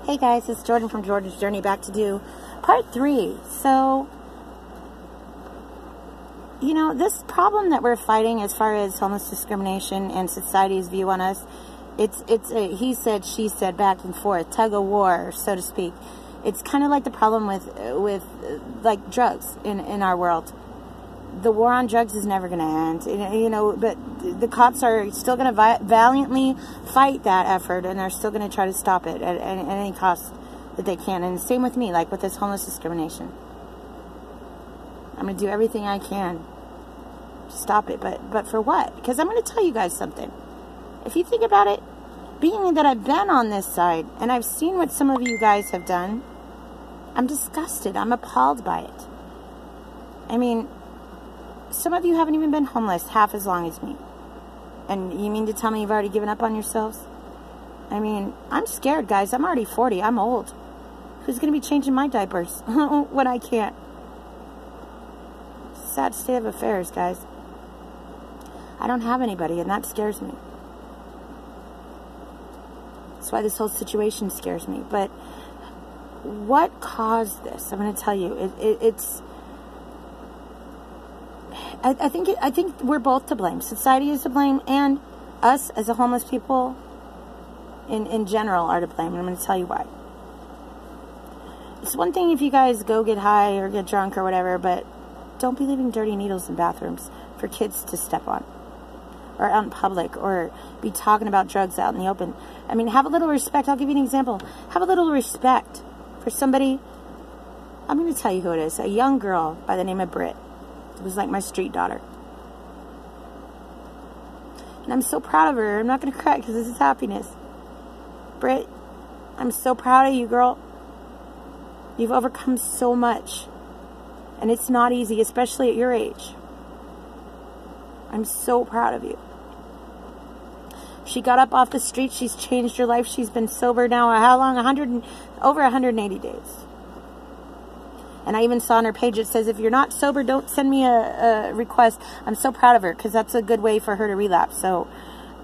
Hey guys, it's Jordan from Jordan's Journey, back to do part 3. So, you know, this problem that we're fighting as far as homeless discrimination and society's view on us, it's a he said, she said, back and forth, tug of war, so to speak. It's kind of like the problem with like drugs in our world. The war on drugs is never going to end, you know, but the cops are still going to valiantly fight that effort, and they're still going to try to stop it at any cost that they can. And same with me, like with this homeless discrimination. I'm going to do everything I can to stop it, but for what? Because I'm going to tell you guys something. If you think about it, being that I've been on this side, and I've seen what some of you guys have done, I'm disgusted. I'm appalled by it. I mean, some of you haven't even been homeless half as long as me. And you mean to tell me you've already given up on yourselves? I mean, I'm scared, guys. I'm already 40. I'm old. Who's going to be changing my diapers when I can't? Sad state of affairs, guys. I don't have anybody, and that scares me. That's why this whole situation scares me. But what caused this? I'm going to tell you. It's... I think we're both to blame. Society is to blame, and us as a homeless people in general are to blame. And I'm going to tell you why. It's one thing if you guys go get high or get drunk or whatever, but don't be leaving dirty needles in bathrooms for kids to step on, or out in public, or be talking about drugs out in the open. I mean, have a little respect. I'll give you an example. Have a little respect for somebody. I'm going to tell you who it is. A young girl by the name of Britt. It was like my street daughter. And I'm so proud of her. I'm not going to cry because this is happiness. Britt, I'm so proud of you, girl. You've overcome so much. And it's not easy, especially at your age. I'm so proud of you. She got up off the street. She's changed her life. She's been sober now. How long? Over 180 days. And I even saw on her page, it says, if you're not sober, don't send me a request. I'm so proud of her, because that's a good way for her to relapse. So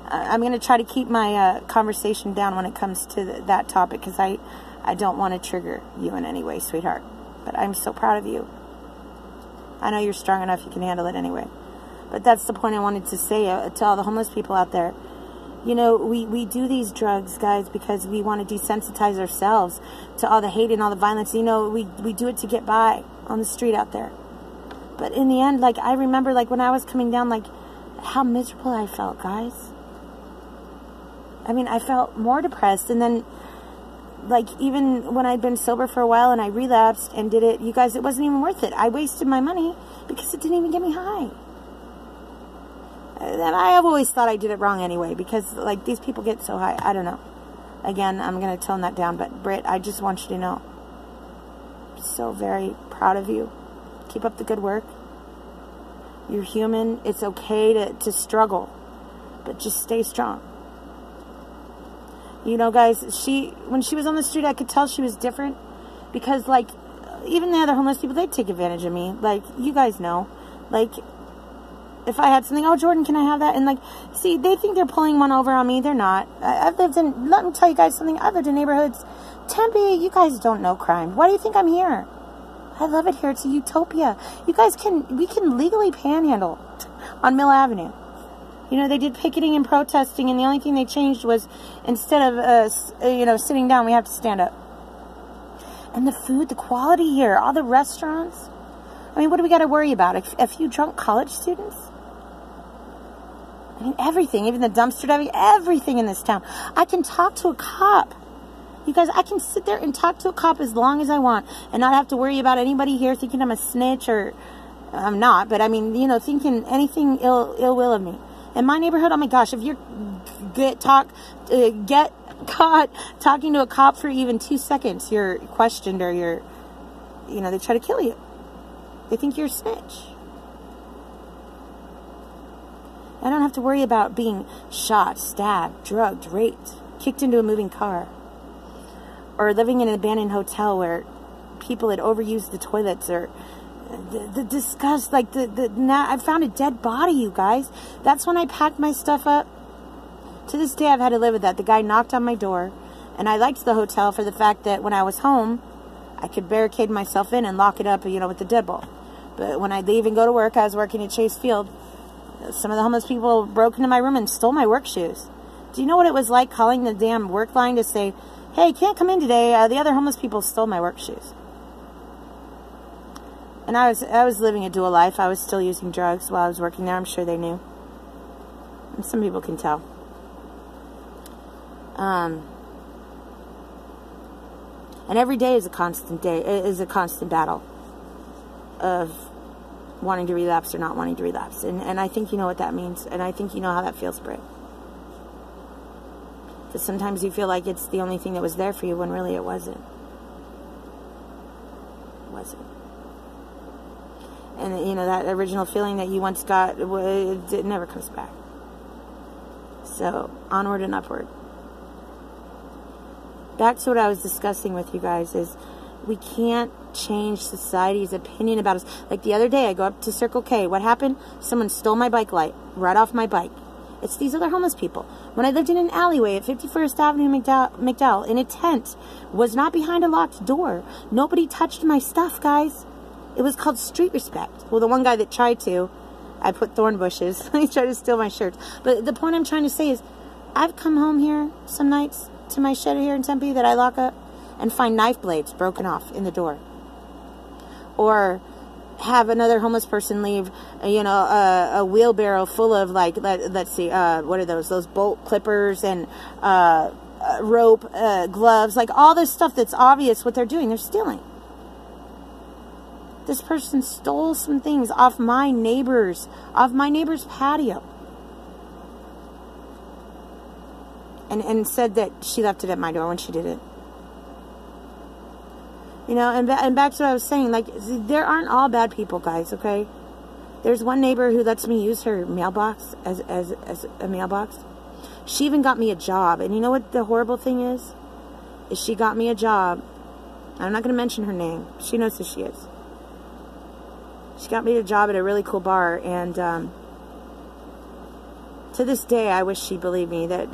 I'm going to try to keep my conversation down when it comes to that topic, because I don't want to trigger you in any way, sweetheart. But I'm so proud of you. I know you're strong enough, you can handle it anyway. But that's the point I wanted to say to all the homeless people out there. You know, we do these drugs, guys, because we want to desensitize ourselves to all the hate and all the violence. You know, we do it to get by on the street out there. But in the end, like, I remember, like, when I was coming down, like, how miserable I felt, guys. I mean, I felt more depressed. And then, like, even when I'd been sober for a while and I relapsed and did it, you guys, it wasn't even worth it. I wasted my money because it didn't even get me high. And I have always thought I did it wrong anyway, because, like, these people get so high. I don't know. Again, I'm going to tone that down. But, Britt, I just want you to know, I'm so very proud of you. Keep up the good work. You're human. It's okay to struggle. But just stay strong. You know, guys, when she was on the street, I could tell she was different. Because, like, even the other homeless people, they take advantage of me. Like, you guys know. Like, if I had something, oh, Jordan, can I have that? And, like, see, they think they're pulling one over on me. They're not. I've lived in, let me tell you guys something. I've lived in neighborhoods. Tempe, you guys don't know crime. Why do you think I'm here? I love it here. It's a utopia. You guys we can legally panhandle on Mill Avenue. You know, they did picketing and protesting, and the only thing they changed was instead of, you know, sitting down, we have to stand up. And the food, the quality here, all the restaurants. I mean, what do we got to worry about? A few drunk college students? I mean, everything, even the dumpster diving, everything in this town. I can talk to a cop. You guys, I can sit there and talk to a cop as long as I want and not have to worry about anybody here thinking I'm a snitch, or I'm not, but I mean, you know, thinking anything ill will of me. In my neighborhood, oh my gosh, if you get caught talking to a cop for even 2 seconds, you're questioned, or you know, they try to kill you. They think you're a snitch. I don't have to worry about being shot, stabbed, drugged, raped, kicked into a moving car, or living in an abandoned hotel where people had overused the toilets, or the disgust, like now I found a dead body, you guys. That's when I packed my stuff up. To this day, I've had to live with that. The guy knocked on my door, And I liked the hotel for the fact that when I was home, I could barricade myself in and lock it up, you know, with the deadbolt. But when I'd leave and go to work, I was working at Chase Field. Some of the homeless people broke into my room and stole my work shoes. Do you know what it was like calling the damn work line to say, hey, can't come in today. The other homeless people stole my work shoes. And I was living a dual life. I was still using drugs while I was working there. I'm sure they knew. And some people can tell. And every day is a constant battle of wanting to relapse or not wanting to relapse. And I think you know what that means. And I think you know how that feels, Britt. Because sometimes you feel like it's the only thing that was there for you when really it wasn't. It wasn't. And, you know, that original feeling that you once got, it never comes back. So, onward and upward. Back to what I was discussing with you guys is we can't change society's opinion about us. Like the other day, I go up to Circle K. What happened? Someone stole my bike light right off my bike. It's these other homeless people. When I lived in an alleyway at 51st Avenue, McDowell, in a tent, was not behind a locked door. Nobody touched my stuff, guys. It was called street respect. Well, the one guy that tried to, I put thorn bushes. He tried to steal my shirts. But the point I'm trying to say is, I've come home here some nights to my shed here in Tempe that I lock up and find knife blades broken off in the door. Or have another homeless person leave, you know, a wheelbarrow full of, like, let's see, what are those bolt clippers and rope, gloves, like all this stuff that's obvious what they're doing. They're stealing. This person stole some things off my neighbor's patio. And said that she left it at my door when she did it. You know, and back to what I was saying, like, there aren't all bad people, guys, okay? There's one neighbor who lets me use her mailbox as a mailbox. She even got me a job. And you know what the horrible thing is? Is she got me a job. I'm not going to mention her name. She knows who she is. She got me a job at a really cool bar, and to this day, I wish she believed me. That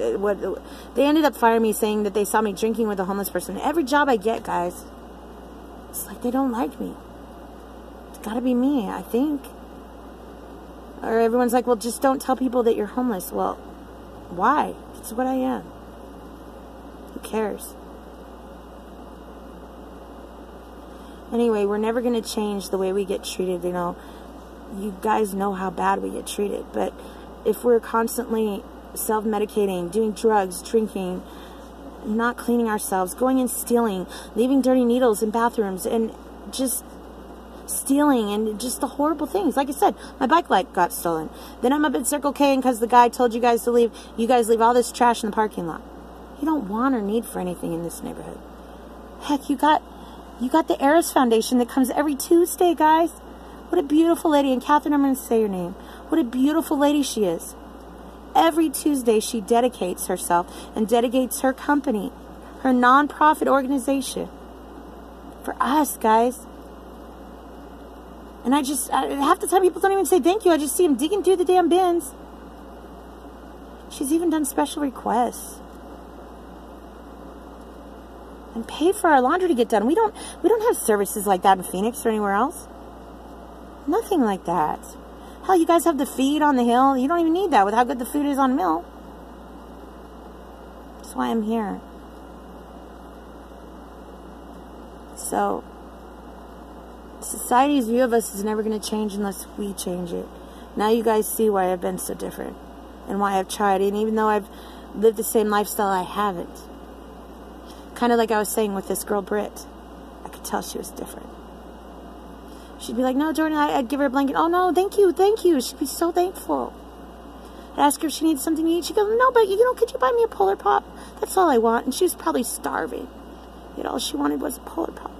they ended up firing me, saying that they saw me drinking with a homeless person. Every job I get, guys, it's like they don't like me. It's got to be me, I think. Or everyone's like, well, just don't tell people that you're homeless. Well, why? It's what I am. Who cares? Anyway, we're never going to change the way we get treated. You know, you guys know how bad we get treated. But if we're constantly self-medicating, doing drugs, drinking, not cleaning ourselves, going and stealing, leaving dirty needles in bathrooms, and just stealing, and just the horrible things. Like I said, my bike light got stolen. Then I'm up at Circle K, and because the guy told you guys to leave, you guys leave all this trash in the parking lot. You don't want or need for anything in this neighborhood. Heck, you got the Eris Foundation that comes every Tuesday, guys. What a beautiful lady. And Catherine, I'm going to say your name. What a beautiful lady she is. Every Tuesday, she dedicates herself and dedicates her company, her nonprofit organization, for us, guys. And half the time people don't even say thank you. I just see them digging through the damn bins. She's even done special requests. And pay for our laundry to get done. We don't have services like that in Phoenix or anywhere else. Nothing like that. Hell, you guys have the feed on the hill. You don't even need that with how good the food is on Mill. That's why I'm here. So, society's view of us is never going to change unless we change it. Now you guys see why I've been so different. And why I've tried. And even though I've lived the same lifestyle, I haven't. Kind of like I was saying with this girl, Britt. I could tell she was different. She'd be like, no, Jordan, I'd give her a blanket. Oh, no, thank you, thank you. She'd be so thankful. I'd ask her if she needs something to eat. She'd go, no, but, you know, could you buy me a Polar Pop? That's all I want. And she was probably starving. Yet all she wanted was a Polar Pop.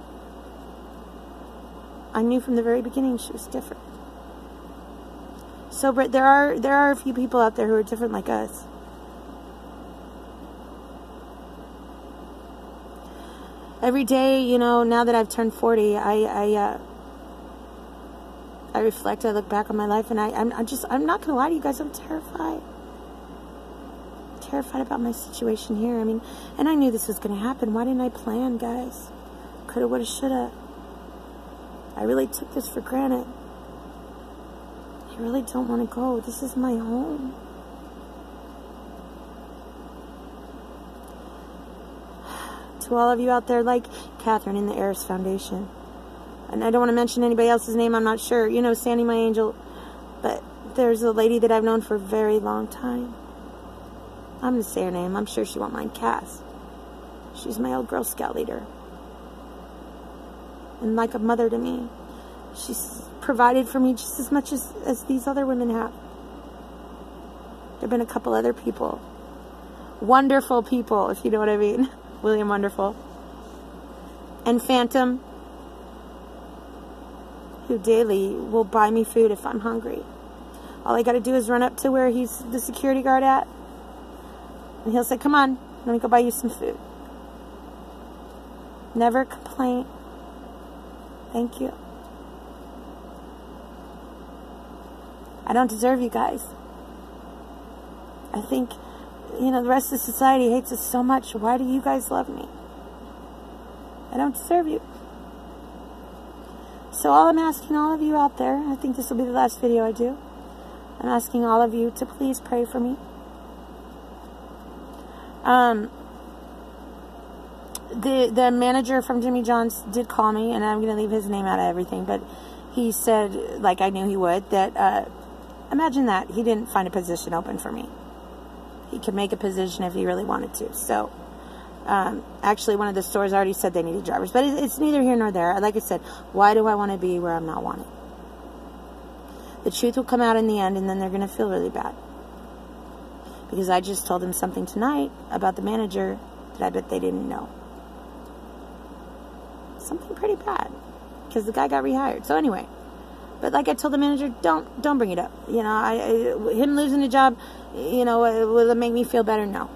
I knew from the very beginning she was different. So, Britt, there are a few people out there who are different like us. Every day, you know, now that I've turned 40, I reflect, I look back on my life, and I'm not going to lie to you guys, I'm terrified. terrified about my situation here. I mean, and I knew this was going to happen. Why didn't I plan, guys? Coulda, woulda, shoulda. I really took this for granted. I really don't want to go. This is my home. To all of you out there, like Catherine in the Heirs Foundation. And I don't want to mention anybody else's name. I'm not sure. You know, Sandy, my angel. But there's a lady that I've known for a very long time. I'm going to say her name. I'm sure she won't mind. Cass. She's my old Girl Scout leader. And like a mother to me. She's provided for me just as much as these other women have. There have been a couple other people. Wonderful people, if you know what I mean. William Wonderful. And Phantom, who daily will buy me food if I'm hungry. All I got to do is run up to where he's the security guard at. And he'll say, come on, let me go buy you some food. Never complain. Thank you. I don't deserve you guys. I think, you know, the rest of society hates us so much. Why do you guys love me? I don't deserve you. So all I'm asking all of you out there, I think this will be the last video I do. I'm asking all of you to please pray for me. The manager from Jimmy John's did call me, and I'm going to leave his name out of everything, but he said, like I knew he would, that, imagine that, he didn't find a position open for me. He could make a position if he really wanted to. So, actually, one of the stores already said they needed drivers. But it's neither here nor there. Like I said, why do I want to be where I'm not wanted? The truth will come out in the end, and then they're going to feel really bad. Because I just told them something tonight about the manager that I bet they didn't know. Something pretty bad. Because the guy got rehired. So anyway. But like I told the manager, don't bring it up. You know, him losing a job, you know, will it make me feel better? No.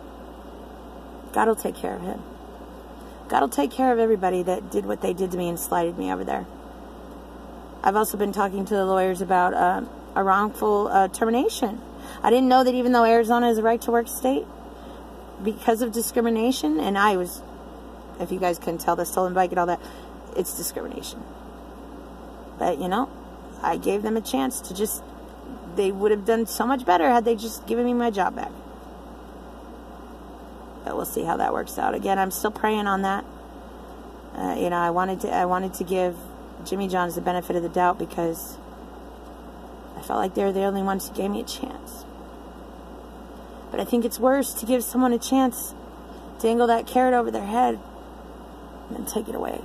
God will take care of him. God will take care of everybody that did what they did to me and slighted me over there. I've also been talking to the lawyers about a wrongful termination. I didn't know that even though Arizona is a right-to-work state, because of discrimination, and I was, if you guys couldn't tell, the stolen bike and all that, it's discrimination. But, you know, I gave them a chance to just, they would have done so much better had they just given me my job back. But we'll see how that works out. Again, I'm still praying on that. You know, I wanted to give Jimmy John's the benefit of the doubt because I felt like they were the only ones who gave me a chance. But I think it's worse to give someone a chance, dangle that carrot over their head, and then take it away.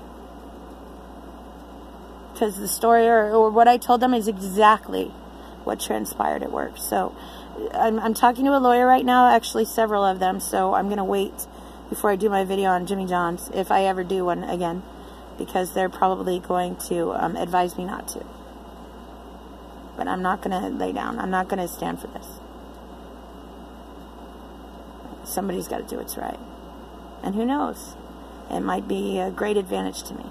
Because the story or what I told them is exactly what transpired at work. So I'm talking to a lawyer right now, actually several of them, so I'm going to wait before I do my video on Jimmy John's, if I ever do one again, because they're probably going to advise me not to. But I'm not going to lay down. I'm not going to stand for this. Somebody's got to do what's right. And who knows? It might be a great advantage to me.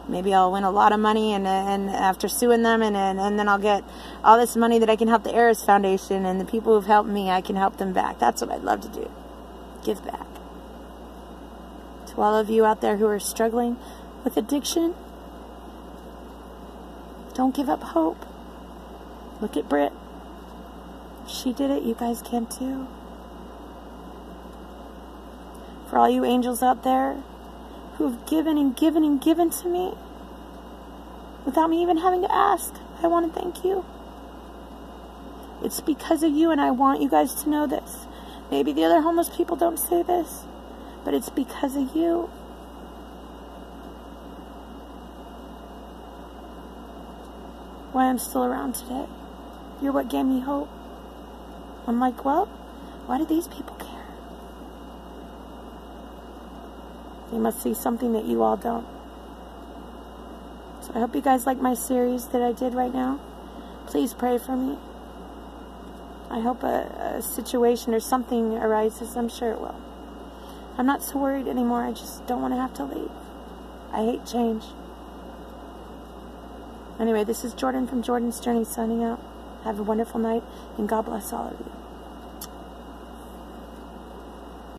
Maybe I'll win a lot of money and after suing them and then I'll get all this money that I can help the Heirs Foundation and the people who've helped me, I can help them back. That's what I'd love to do. Give back. To all of you out there who are struggling with addiction, don't give up hope. Look at Britt. She did it. You guys can too. For all you angels out there who have given and given and given to me without me even having to ask, I want to thank you. It's because of you, and I want you guys to know this. Maybe the other homeless people don't say this, but it's because of you. Why I'm still around today. You're what gave me hope. I'm like, well, why do these people care? They must see something that you all don't. So I hope you guys like my series that I did right now. Please pray for me. I hope a situation or something arises. I'm sure it will. I'm not so worried anymore. I just don't want to have to leave. I hate change. Anyway, this is Jordan from Jordan's Journey signing out. Have a wonderful night, and God bless all of you.